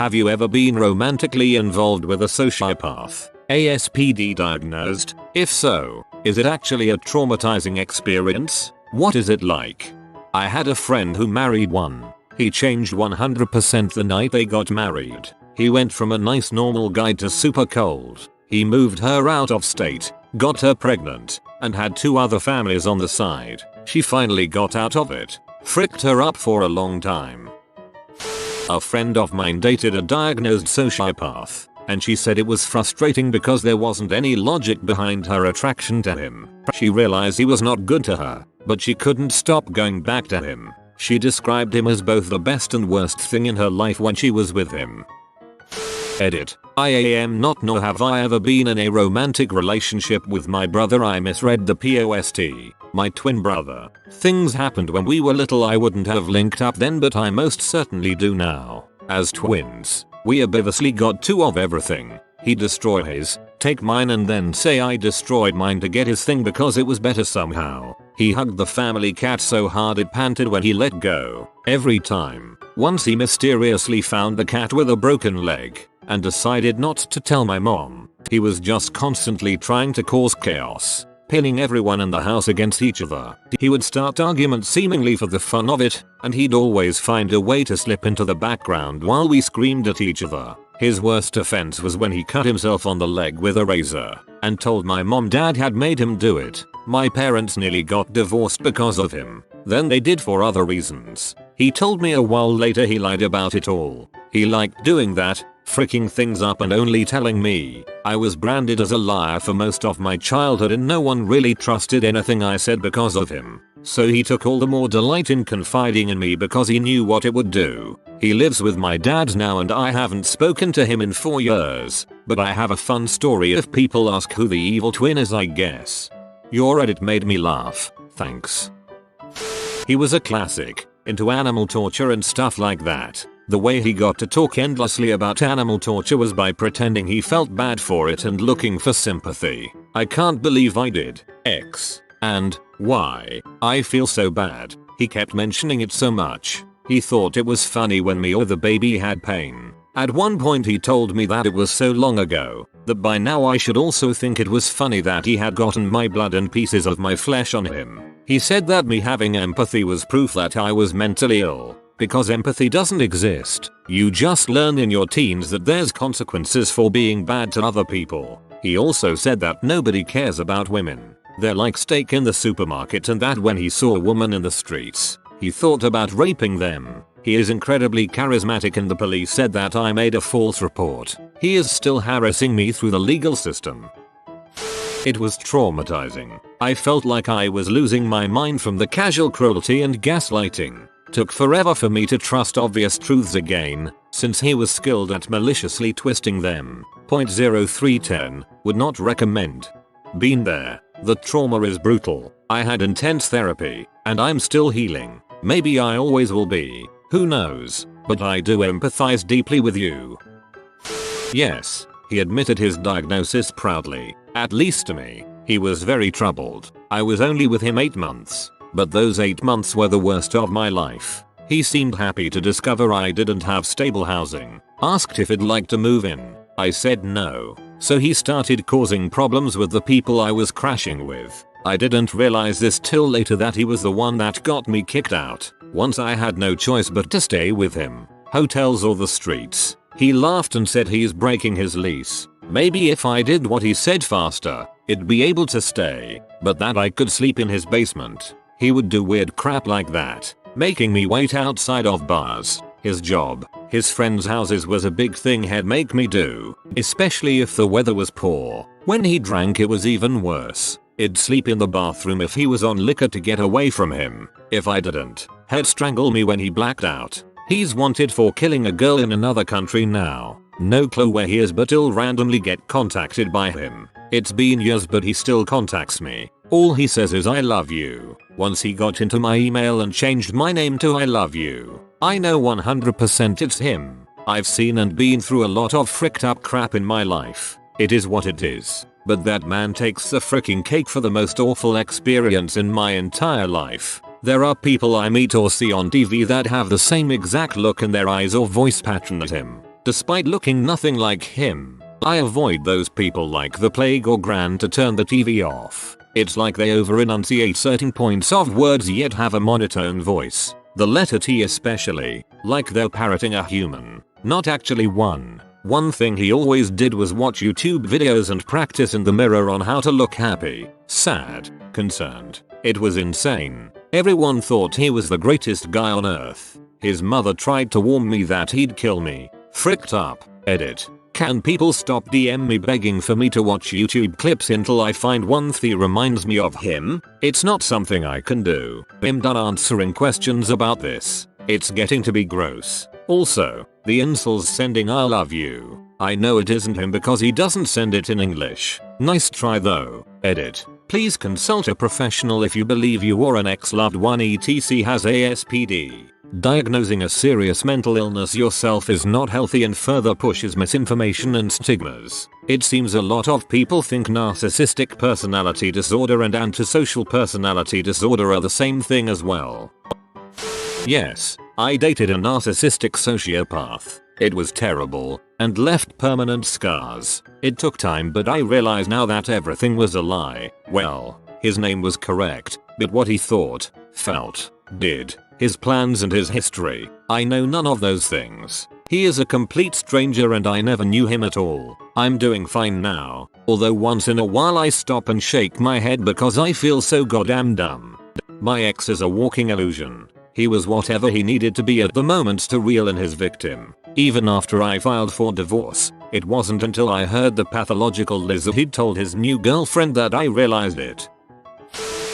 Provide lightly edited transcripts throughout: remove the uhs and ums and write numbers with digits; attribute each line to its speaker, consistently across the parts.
Speaker 1: Have you ever been romantically involved with a sociopath? ASPD diagnosed? If so, is it actually a traumatizing experience? What is it like? I had a friend who married one. He changed 100% the night they got married. He went from a nice normal guy to super cold. He moved her out of state, got her pregnant, and had 2 other families on the side. She finally got out of it. Fricked her up for a long time. A friend of mine dated a diagnosed sociopath, and she said it was frustrating because there wasn't any logic behind her attraction to him. She realized he was not good to her, but she couldn't stop going back to him. She described him as both the best and worst thing in her life when she was with him. Edit. I am not nor have I ever been in a romantic relationship with my brother. I misread the POST. My twin brother. Things happened when we were little. I wouldn't have linked up then, but I most certainly do now. As twins, we obviously got 2 of everything. He'd destroy his, take mine, and then say I destroyed mine to get his thing because it was better somehow. He hugged the family cat so hard it panted when he let go. Every time. Once he mysteriously found the cat with a broken leg and decided not to tell my mom. He was just constantly trying to cause chaos, pinning everyone in the house against each other. He would start arguments seemingly for the fun of it, and he'd always find a way to slip into the background while we screamed at each other. His worst offense was when he cut himself on the leg with a razor and told my mom dad had made him do it. My parents nearly got divorced because of him. Then they did for other reasons. He told me a while later he lied about it all. He liked doing that, fricking things up and only telling me. I was branded as a liar for most of my childhood and no one really trusted anything I said because of him. So he took all the more delight in confiding in me because he knew what it would do. He lives with my dad now and I haven't spoken to him in 4 years. But I have a fun story if people ask who the evil twin is, I guess. Your edit made me laugh. Thanks. He was a classic, into animal torture and stuff like that. The way he got to talk endlessly about animal torture was by pretending he felt bad for it and looking for sympathy. I can't believe I did X and Y. I feel so bad. He kept mentioning it so much. He thought it was funny when me or the baby had pain. At one point he told me that it was so long ago that by now I should also think it was funny that he had gotten my blood and pieces of my flesh on him. He said that me having empathy was proof that I was mentally ill. Because empathy doesn't exist. You just learn in your teens that there's consequences for being bad to other people. He also said that nobody cares about women. They're like steak in the supermarket, and that when he saw a woman in the streets, he thought about raping them. He is incredibly charismatic and the police said that I made a false report. He is still harassing me through the legal system. It was traumatizing. I felt like I was losing my mind from the casual cruelty and gaslighting. Took forever for me to trust obvious truths again, since he was skilled at maliciously twisting them. 0.0310, would not recommend. Been there. The trauma is brutal. I had intense therapy, and I'm still healing. Maybe I always will be. Who knows? But I do empathize deeply with you. Yes, he admitted his diagnosis proudly, at least to me. He was very troubled. I was only with him 8 months. But those 8 months were the worst of my life. He seemed happy to discover I didn't have stable housing. Asked if I'd like to move in. I said no. So he started causing problems with the people I was crashing with. I didn't realize this till later that he was the one that got me kicked out. Once I had no choice but to stay with him. Hotels or the streets. He laughed and said he's breaking his lease. Maybe if I did what he said faster, it'd be able to stay. But that I could sleep in his basement. He would do weird crap like that, making me wait outside of bars. His job, his friends' houses was a big thing he'd make me do, especially if the weather was poor. When he drank it was even worse. He'd sleep in the bathroom if he was on liquor to get away from him. If I didn't, he'd strangle me when he blacked out. He's wanted for killing a girl in another country now. No clue where he is, but I'll randomly get contacted by him. It's been years but he still contacts me. All he says is I love you. Once he got into my email and changed my name to I love you. I know 100% it's him. I've seen and been through a lot of fricked up crap in my life. It is what it is. But that man takes the fricking cake for the most awful experience in my entire life. There are people I meet or see on TV that have the same exact look in their eyes or voice pattern as him. Despite looking nothing like him, I avoid those people like the plague or Gran to turn the TV off. It's like they over-enunciate certain points of words yet have a monotone voice. The letter T especially, like they're parroting a human, not actually one. One thing he always did was watch YouTube videos and practice in the mirror on how to look happy, sad, concerned. It was insane. Everyone thought he was the greatest guy on earth. His mother tried to warn me that he'd kill me. Fricked up. Edit. Can people stop DM me begging for me to watch YouTube clips until I find one that reminds me of him? It's not something I can do. I'm done answering questions about this. It's getting to be gross. Also, the incels sending I love you. I know it isn't him because he doesn't send it in English. Nice try though. Edit. Please consult a professional if you believe you or an ex-loved one etc has ASPD. Diagnosing a serious mental illness yourself is not healthy and further pushes misinformation and stigmas. It seems a lot of people think narcissistic personality disorder and antisocial personality disorder are the same thing as well. Yes, I dated a narcissistic sociopath. It was terrible and left permanent scars. It took time, but I realize now that everything was a lie. Well, his name was correct, but what he thought, felt, did, his plans and his history, I know none of those things. He is a complete stranger and I never knew him at all. I'm doing fine now, although once in a while I stop and shake my head because I feel so goddamn dumb. My ex is a walking illusion. He was whatever he needed to be at the moment to reel in his victim. Even after I filed for divorce, it wasn't until I heard the pathological lies that he'd told his new girlfriend that I realized it.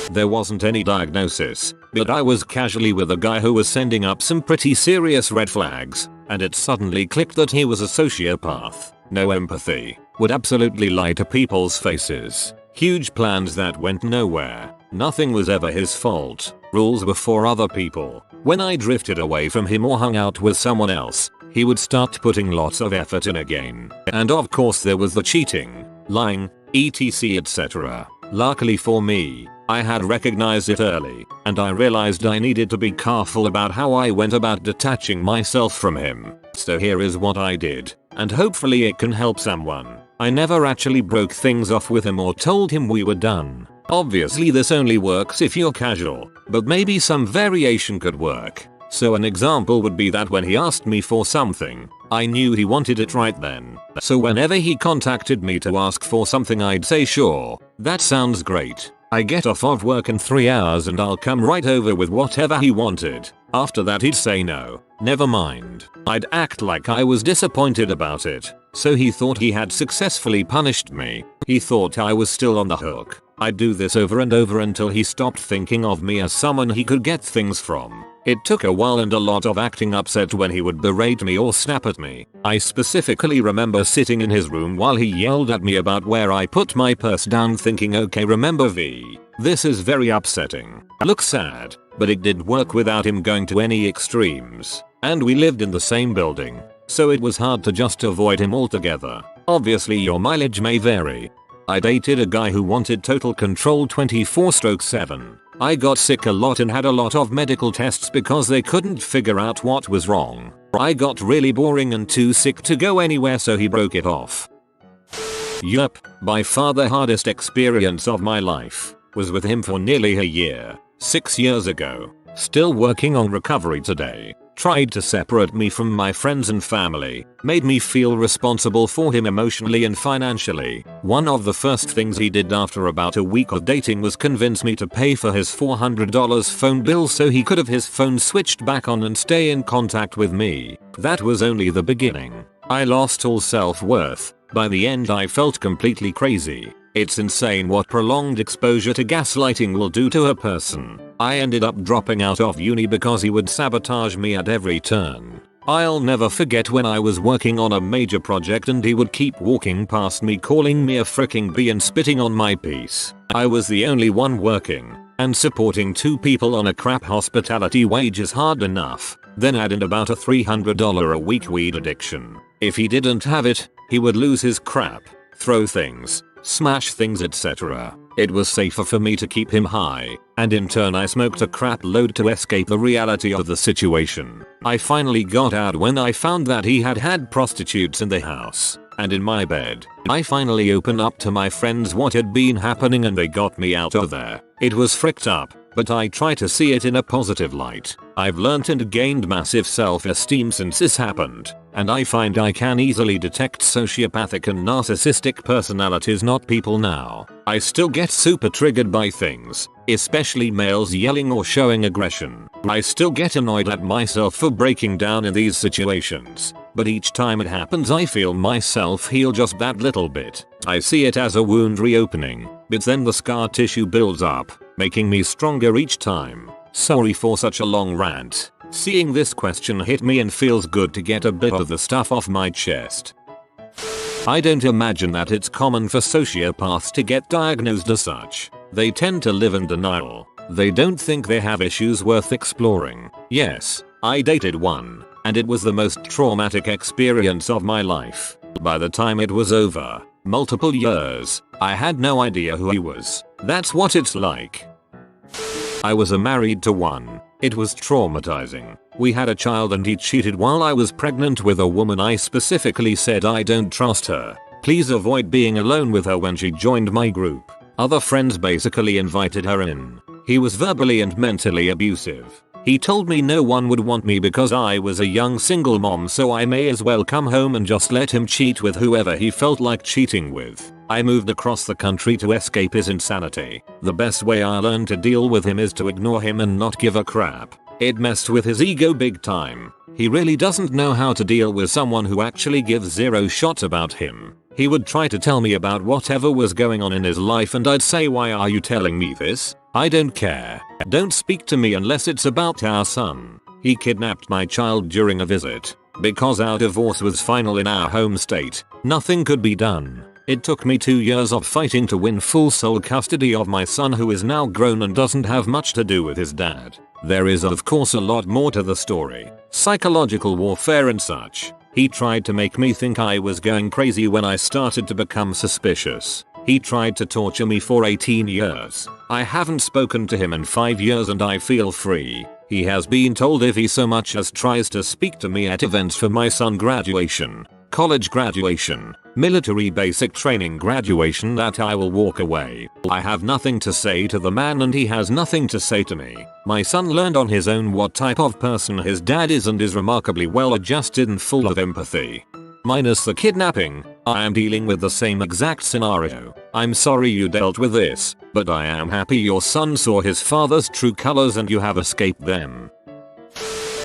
Speaker 1: There wasn't any diagnosis, but I was casually with a guy who was sending up some pretty serious red flags, and it suddenly clicked that he was a sociopath. No empathy, would absolutely lie to people's faces. Huge plans that went nowhere. Nothing was ever his fault. Rules were for other people. When I drifted away from him or hung out with someone else, he would start putting lots of effort in again. And of course there was the cheating, lying, etc etc. Luckily for me, I had recognized it early, and I realized I needed to be careful about how I went about detaching myself from him. So here is what I did, and hopefully it can help someone. I never actually broke things off with him or told him we were done. Obviously this only works if you're casual, but maybe some variation could work. So an example would be that when he asked me for something, I knew he wanted it right then. So whenever he contacted me to ask for something I'd say sure, that sounds great. I get off of work in 3 hours and I'll come right over with whatever he wanted. After that he'd say no, never mind. I'd act like I was disappointed about it. So he thought he had successfully punished me. He thought I was still on the hook. I'd do this over and over until he stopped thinking of me as someone he could get things from. It took a while and a lot of acting upset when he would berate me or snap at me. I specifically remember sitting in his room while he yelled at me about where I put my purse down thinking okay remember V. This is very upsetting. Looks sad, but it did work without him going to any extremes. And we lived in the same building, so it was hard to just avoid him altogether. Obviously your mileage may vary. I dated a guy who wanted total control 24/7. I got sick a lot and had a lot of medical tests because they couldn't figure out what was wrong. I got really boring and too sick to go anywhere so he broke it off. Yup, by far the hardest experience of my life was with him for nearly a year. 6 years ago. Still working on recovery today. Tried to separate me from my friends and family, made me feel responsible for him emotionally and financially. One of the first things he did after about a week of dating was convince me to pay for his $400 phone bill so he could have his phone switched back on and stay in contact with me. That was only the beginning. I lost all self-worth. By the end I felt completely crazy. It's insane what prolonged exposure to gaslighting will do to a person. I ended up dropping out of uni because he would sabotage me at every turn. I'll never forget when I was working on a major project and he would keep walking past me calling me a fricking B and spitting on my piece. I was the only one working, and supporting 2 people on a crap hospitality wage is hard enough. Then add in about a $300 a week weed addiction. If he didn't have it, he would lose his crap, throw things, smash things, etc. It was safer for me to keep him high, and in turn I smoked a crap load to escape the reality of the situation. I finally got out when I found that he had prostitutes in the house and in my bed. I finally opened up to my friends what had been happening and they got me out of there. It was fricked up, but I try to see it in a positive light. I've learnt and gained massive self-esteem since this happened, and I find I can easily detect sociopathic and narcissistic personalities, not people now. I still get super triggered by things, especially males yelling or showing aggression. I still get annoyed at myself for breaking down in these situations, but each time it happens I feel myself heal just that little bit. I see it as a wound reopening, but then the scar tissue builds up, making me stronger each time. Sorry for such a long rant. Seeing this question hit me and feels good to get a bit of the stuff off my chest. I don't imagine that it's common for sociopaths to get diagnosed as such. They tend to live in denial. They don't think they have issues worth exploring. Yes, I dated one, and it was the most traumatic experience of my life. By the time it was over, multiple years, I had no idea who he was. That's what it's like. I was married to one. It was traumatizing. We had a child and he cheated while I was pregnant with a woman. I specifically said I don't trust her. Please avoid being alone with her when she joined my group. Other friends basically invited her in. He was verbally and mentally abusive. He told me no one would want me because I was a young single mom, so I may as well come home and just let him cheat with whoever he felt like cheating with. I moved across the country to escape his insanity. The best way I learned to deal with him is to ignore him and not give a crap. It messed with his ego big time. He really doesn't know how to deal with someone who actually gives zero shot about him. He would try to tell me about whatever was going on in his life and I'd say, why are you telling me this? I don't care. Don't speak to me unless it's about our son. He kidnapped my child during a visit. Because our divorce was final in our home state, nothing could be done. It took me 2 years of fighting to win full sole custody of my son, who is now grown and doesn't have much to do with his dad. There is of course a lot more to the story. Psychological warfare and such. He tried to make me think I was going crazy when I started to become suspicious. He tried to torture me for 18 years. I haven't spoken to him in 5 years and I feel free. He has been told if he so much as tries to speak to me at events for my son graduation, college graduation, military basic training graduation, that I will walk away. I have nothing to say to the man and he has nothing to say to me. My son learned on his own what type of person his dad is and is remarkably well adjusted and full of empathy. Minus the kidnapping, I am dealing with the same exact scenario. I'm sorry you dealt with this, but I am happy your son saw his father's true colors and you have escaped them.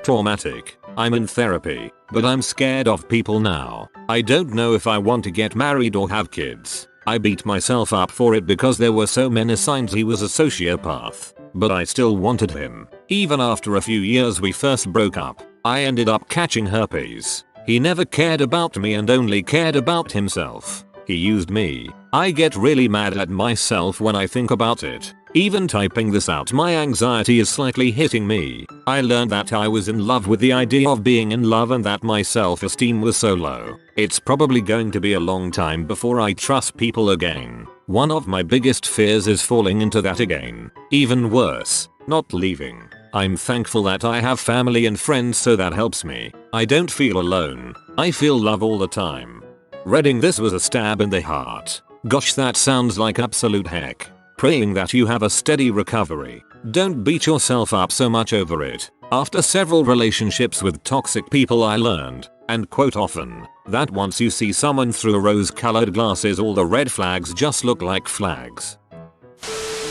Speaker 1: Traumatic. I'm in therapy, but I'm scared of people now. I don't know if I want to get married or have kids. I beat myself up for it because there were so many signs he was a sociopath, but I still wanted him. Even after a few years we first broke up, I ended up catching herpes. He never cared about me and only cared about himself. He used me. I get really mad at myself when I think about it. Even typing this out, my anxiety is slightly hitting me. I learned that I was in love with the idea of being in love and that my self-esteem was so low. It's probably going to be a long time before I trust people again. One of my biggest fears is falling into that again. Even worse, not leaving. I'm thankful that I have family and friends, so that helps me. I don't feel alone. I feel love all the time. Reading this was a stab in the heart. Gosh, that sounds like absolute heck. Praying that you have a steady recovery. Don't beat yourself up so much over it. After several relationships with toxic people, I learned, and quote often, that once you see someone through rose-colored glasses, all the red flags just look like flags.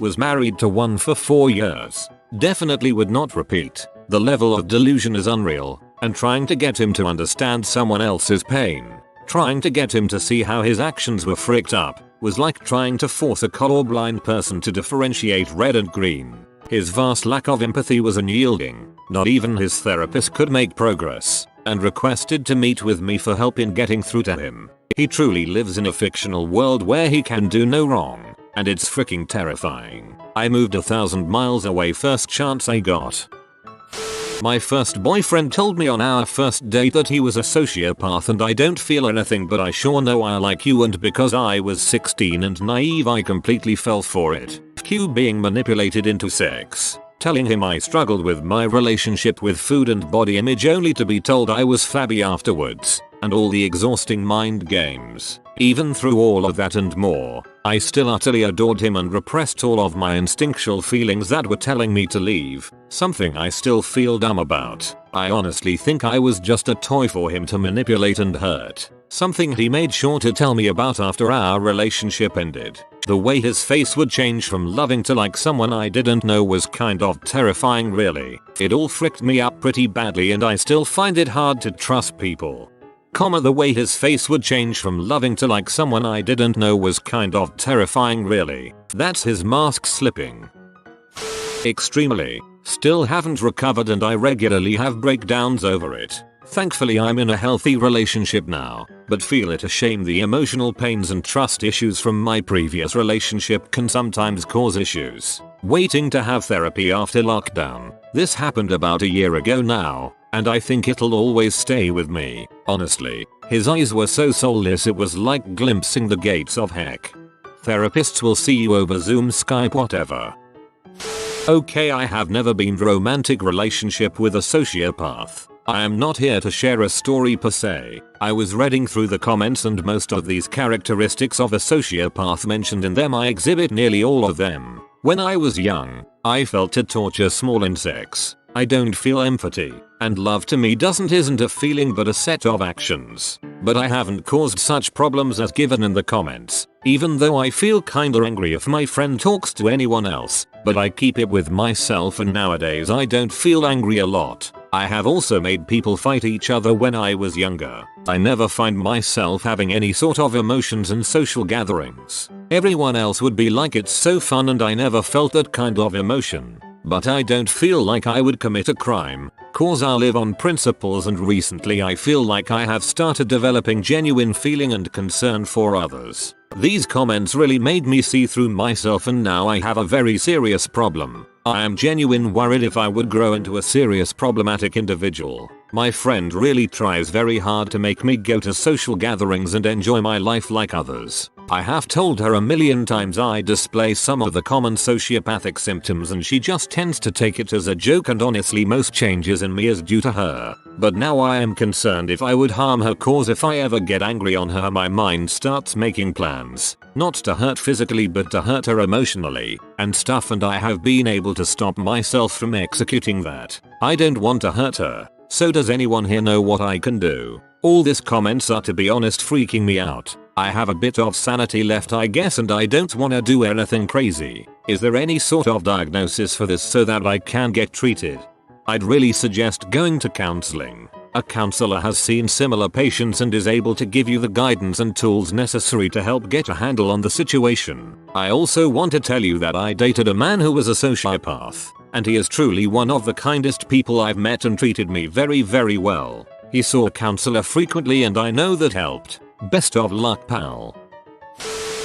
Speaker 1: Was married to one for 4 years. Definitely would not repeat. The level of delusion is unreal, and trying to get him to understand someone else's pain, trying to get him to see how his actions were fricked up, was like trying to force a colorblind person to differentiate red and green. His vast lack of empathy was unyielding. Not even his therapist could make progress, and requested to meet with me for help in getting through to him. He truly lives in a fictional world where he can do no wrong, and it's freaking terrifying. I moved 1,000 miles away first chance I got. My first boyfriend told me on our first date that he was a sociopath, and I don't feel anything, but I sure know I like you, and because I was 16 and naive I completely fell for it. Q being manipulated into sex. Telling him I struggled with my relationship with food and body image only to be told I was flabby afterwards. And all the exhausting mind games. Even through all of that and more, I still utterly adored him and repressed all of my instinctual feelings that were telling me to leave, something I still feel dumb about. I honestly think I was just a toy for him to manipulate and hurt, something he made sure to tell me about after our relationship ended. The way his face would change from loving to like someone I didn't know was kind of terrifying, really. It all fricked me up pretty badly, and I still find it hard to trust people. The way his face would change from loving to like someone I didn't know was kind of terrifying, really. That's his mask slipping. Extremely. Still haven't recovered, and I regularly have breakdowns over it. Thankfully I'm in a healthy relationship now, but feel it a shame the emotional pains and trust issues from my previous relationship can sometimes cause issues. Waiting to have therapy after lockdown. This happened about a year ago now, and I think it'll always stay with me. Honestly, his eyes were so soulless it was like glimpsing the gates of heck. Therapists will see you over Zoom, Skype, whatever. Okay, I have never been in a romantic relationship with a sociopath. I am not here to share a story per se. I was reading through the comments and most of these characteristics of a sociopath mentioned in them I exhibit nearly all of them. When I was young, I felt to torture small insects. I don't feel empathy, and love to me isn't a feeling but a set of actions. But I haven't caused such problems as given in the comments, even though I feel kinda angry if my friend talks to anyone else, but I keep it with myself, and nowadays I don't feel angry a lot. I have also made people fight each other when I was younger. I never find myself having any sort of emotions in social gatherings. Everyone else would be like, it's so fun, and I never felt that kind of emotion. But I don't feel like I would commit a crime, cause I live on principles, and recently I feel like I have started developing genuine feeling and concern for others. These comments really made me see through myself, and now I have a very serious problem. I am genuine worried if I would grow into a serious problematic individual. My friend really tries very hard to make me go to social gatherings and enjoy my life like others. I have told her a million times I display some of the common sociopathic symptoms, and she just tends to take it as a joke, and honestly most changes in me is due to her. But now I am concerned if I would harm her, cause if I ever get angry on her my mind starts making plans. Not to hurt physically but to hurt her emotionally and stuff, and I have been able to stop myself from executing that. I don't want to hurt her. So does anyone here know what I can do? All these comments are, to be honest, freaking me out. I have a bit of sanity left, I guess, and I don't wanna do anything crazy. Is there any sort of diagnosis for this so that I can get treated? I'd really suggest going to counseling. A counselor has seen similar patients and is able to give you the guidance and tools necessary to help get a handle on the situation. I also want to tell you that I dated a man who was a sociopath, and he is truly one of the kindest people I've met and treated me very, very well. He saw a counselor frequently, and I know that helped. Best of luck, pal.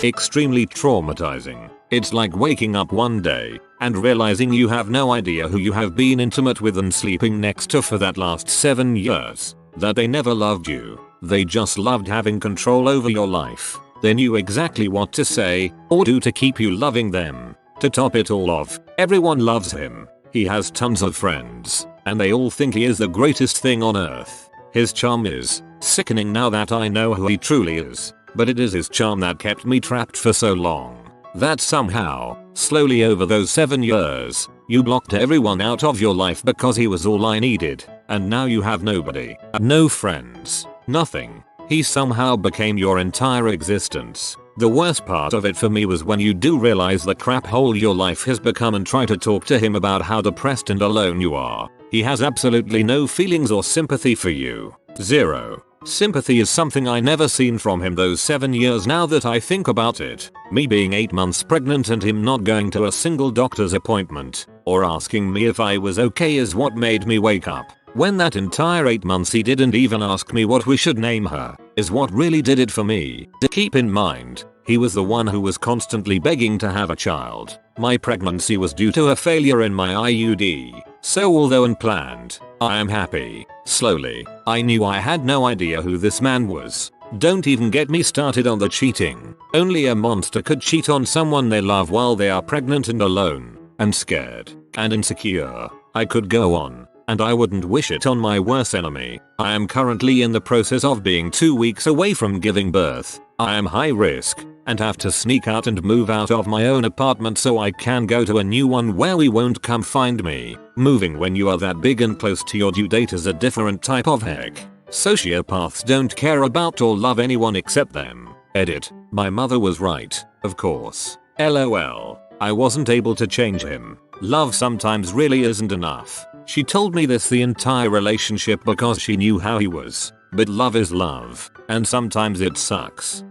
Speaker 1: Extremely traumatizing. It's like waking up one day and realizing you have no idea who you have been intimate with and sleeping next to for that last 7 years. That they never loved you. They just loved having control over your life. They knew exactly what to say or do to keep you loving them. To top it all off, everyone loves him. He has tons of friends, and they all think he is the greatest thing on earth. His charm is sickening now that I know who he truly is, but it is his charm that kept me trapped for so long. That somehow, slowly over those 7 years, you blocked everyone out of your life because he was all I needed, and now you have nobody. No friends. Nothing. He somehow became your entire existence. The worst part of it for me was when you do realize the crap hole your life has become and try to talk to him about how depressed and alone you are. He has absolutely no feelings or sympathy for you. Zero. Sympathy is something I never seen from him those 7 years now that I think about it. Me being 8 months pregnant and him not going to a single doctor's appointment or asking me if I was okay is what made me wake up. When that entire 8 months he didn't even ask me what we should name her is what really did it for me. Keep in mind, he was the one who was constantly begging to have a child. My pregnancy was due to a failure in my IUD. So although unplanned, I am happy. Slowly, I knew I had no idea who this man was. Don't even get me started on the cheating. Only a monster could cheat on someone they love while they are pregnant and alone, and scared, and insecure. I could go on, and I wouldn't wish it on my worst enemy. I am currently in the process of being 2 weeks away from giving birth. I am high risk, and have to sneak out and move out of my own apartment so I can go to a new one where we won't come find me. Moving when you are that big and close to your due date is a different type of heck. Sociopaths don't care about or love anyone except them. Edit. My mother was right, of course. LOL. I wasn't able to change him. Love sometimes really isn't enough. She told me this the entire relationship because she knew how he was. But love is love, and sometimes it sucks.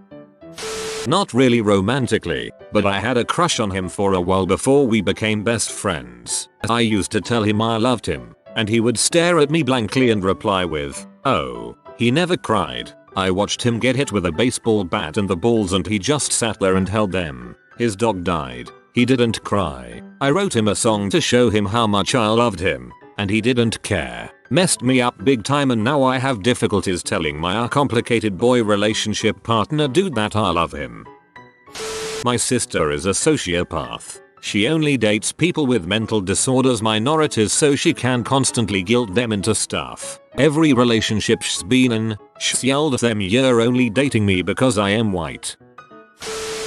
Speaker 1: Not really romantically, but I had a crush on him for a while before we became best friends. I used to tell him I loved him, and he would stare at me blankly and reply with, "Oh." He never cried. I watched him get hit with a baseball bat in the balls and he just sat there and held them. His dog died. He didn't cry. I wrote him a song to show him how much I loved him, and he didn't care. Messed me up big time, and now I have difficulties telling my complicated boy relationship partner dude that I love him. My sister is a sociopath. She only dates people with mental disorders, minorities, so she can constantly guilt them into stuff. Every relationship she's been in, she's yelled at them, "You're only dating me because I am white."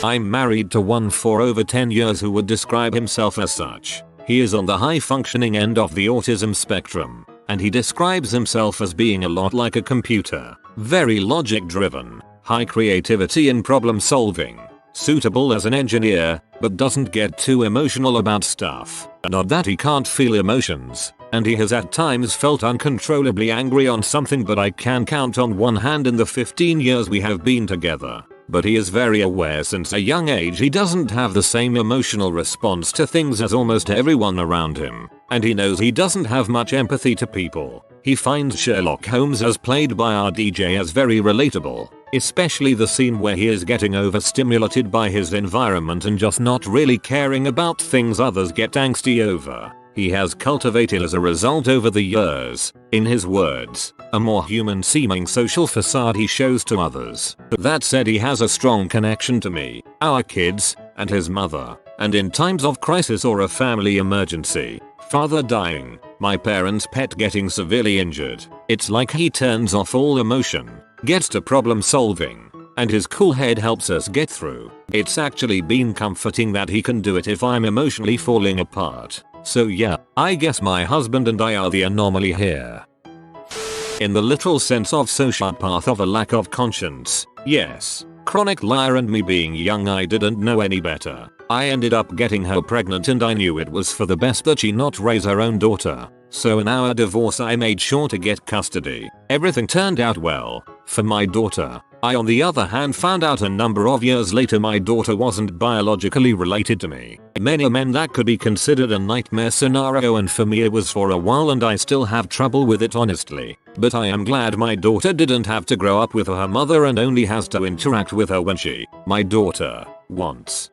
Speaker 1: I'm married to one for over 10 years who would describe himself as such. He is on the high functioning end of the autism spectrum, and he describes himself as being a lot like a computer. Very logic driven, high creativity and problem solving. Suitable as an engineer, but doesn't get too emotional about stuff. Not that he can't feel emotions, and he has at times felt uncontrollably angry on something that I can count on one hand in the 15 years we have been together. But he is very aware since a young age he doesn't have the same emotional response to things as almost everyone around him, and he knows he doesn't have much empathy to people. He finds Sherlock Holmes as played by our DJ as very relatable, especially the scene where he is getting overstimulated by his environment and just not really caring about things others get angsty over. He has cultivated as a result over the years, in his words, a more human-seeming social facade he shows to others. That said, he has a strong connection to me, our kids, and his mother, and in times of crisis or a family emergency, father dying, my parents' pet getting severely injured, it's like he turns off all emotion, gets to problem solving, and his cool head helps us get through. It's actually been comforting that he can do it if I'm emotionally falling apart. So yeah, I guess my husband and I are the anomaly here. In the literal sense of sociopath of a lack of conscience, yes. Chronic liar, and me being young I didn't know any better. I ended up getting her pregnant and I knew it was for the best that she not raise her own daughter. So in our divorce I made sure to get custody. Everything turned out well for my daughter. I on the other hand found out a number of years later my daughter wasn't biologically related to me. Many men that could be considered a nightmare scenario, and for me it was for a while and I still have trouble with it honestly. But I am glad my daughter didn't have to grow up with her mother and only has to interact with her when my daughter, wants.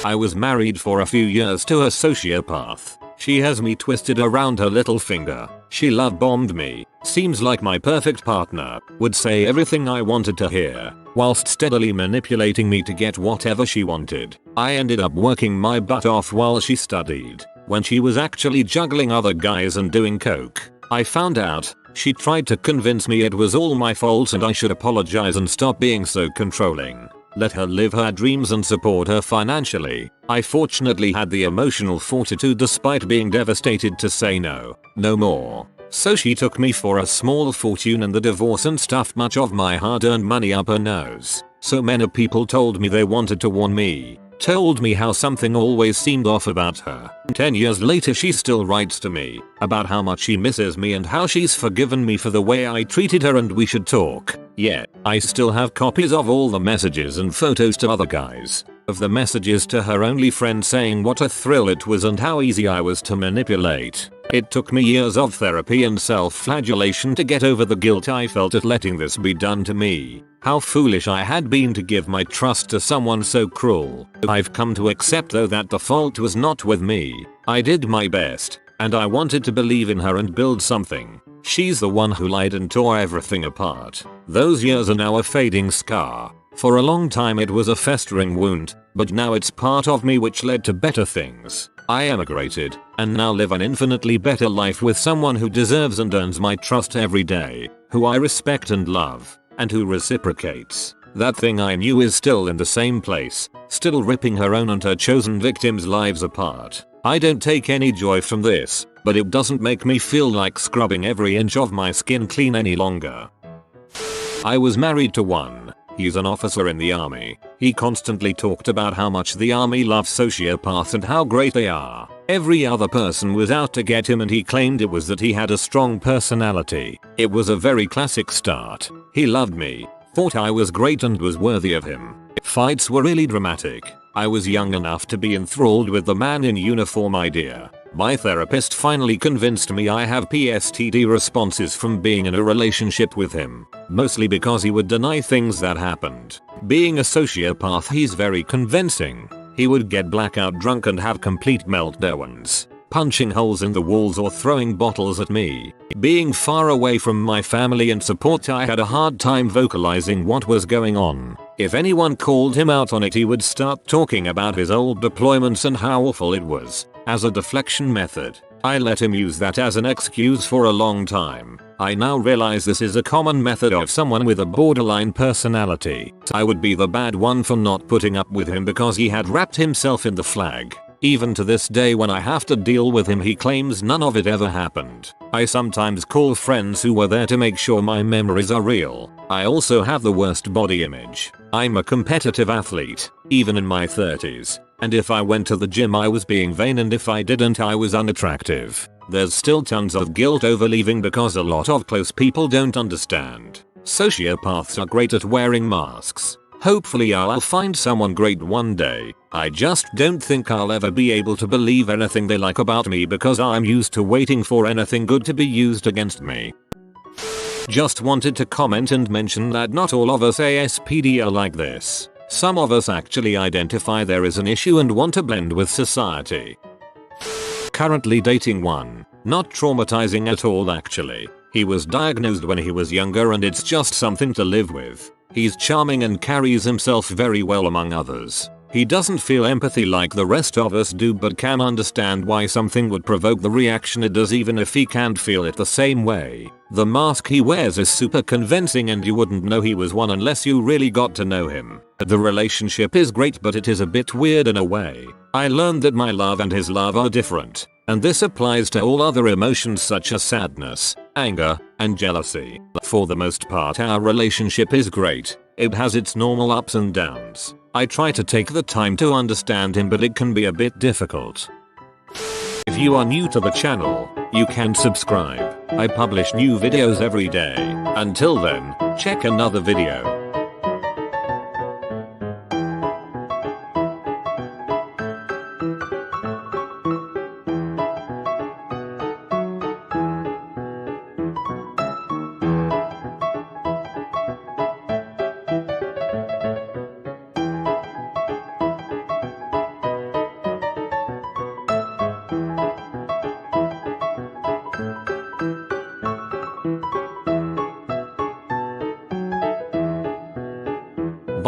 Speaker 1: I was married for a few years to a sociopath. She has me twisted around her little finger. She love bombed me. Seems like my perfect partner. Would say everything I wanted to hear, whilst steadily manipulating me to get whatever she wanted. I ended up working my butt off while she studied, when she was actually juggling other guys and doing coke. I found out. She tried to convince me it was all my fault and I should apologize and stop being so controlling. Let her live her dreams and support her financially. I fortunately had the emotional fortitude despite being devastated to say no more. So she took me for a small fortune in the divorce and stuffed much of my hard-earned money up her nose. So many people told me they wanted to warn me. Told me how something always seemed off about her. 10 years later she still writes to me about how much she misses me and how she's forgiven me for the way I treated her and we should talk. Yet, I still have copies of all the messages and photos to other guys. Of the messages to her only friend saying what a thrill it was and how easy I was to manipulate. It took me years of therapy and self-flagellation to get over the guilt I felt at letting this be done to me. How foolish I had been to give my trust to someone so cruel. I've come to accept though that the fault was not with me. I did my best, and I wanted to believe in her and build something. She's the one who lied and tore everything apart. Those years are now a fading scar. For a long time it was a festering wound, but now it's part of me which led to better things. I emigrated, and now live an infinitely better life with someone who deserves and earns my trust every day, who I respect and love, and who reciprocates. That thing I knew is still in the same place, still ripping her own and her chosen victims' lives apart. I don't take any joy from this, but it doesn't make me feel like scrubbing every inch of my skin clean any longer. I was married to one. He's an officer in the army. He constantly talked about how much the army loves sociopaths and how great they are. Every other person was out to get him and he claimed it was that he had a strong personality. It was a very classic start. He loved me, thought I was great and was worthy of him. Fights were really dramatic. I was young enough to be enthralled with the man in uniform idea. My therapist finally convinced me I have PTSD responses from being in a relationship with him, mostly because he would deny things that happened. Being a sociopath, he's very convincing. He would get blackout drunk and have complete meltdowns, punching holes in the walls or throwing bottles at me. Being far away from my family and support, I had a hard time vocalizing what was going on. If anyone called him out on it, he would start talking about his old deployments and how awful it was. As a deflection method, I let him use that as an excuse for a long time. I now realize this is a common method of someone with a borderline personality. I would be the bad one for not putting up with him because he had wrapped himself in the flag. Even to this day, when I have to deal with him, he claims none of it ever happened. I sometimes call friends who were there to make sure my memories are real. I also have the worst body image. I'm a competitive athlete, even in my 30s. And if I went to the gym, I was being vain, and if I didn't, I was unattractive. There's still tons of guilt over leaving because a lot of close people don't understand. Sociopaths are great at wearing masks. Hopefully I'll find someone great one day. I just don't think I'll ever be able to believe anything they like about me because I'm used to waiting for anything good to be used against me. Just wanted to comment and mention that not all of us ASPD are like this. Some of us actually identify there is an issue and want to blend with society. Currently dating one. Not traumatizing at all actually. He was diagnosed when he was younger and it's just something to live with. He's charming and carries himself very well among others. He doesn't feel empathy like the rest of us do, but can understand why something would provoke the reaction it does even if he can't feel it the same way. The mask he wears is super convincing and you wouldn't know he was one unless you really got to know him. The relationship is great, but it is a bit weird in a way. I learned that my love and his love are different, and this applies to all other emotions such as sadness, anger, and jealousy. For the most part our relationship is great. It has its normal ups and downs. I try to take the time to understand him, but it can be a bit difficult. If you are new to the channel, you can subscribe. I publish new videos every day. Until then, check another video.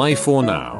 Speaker 1: Bye for now.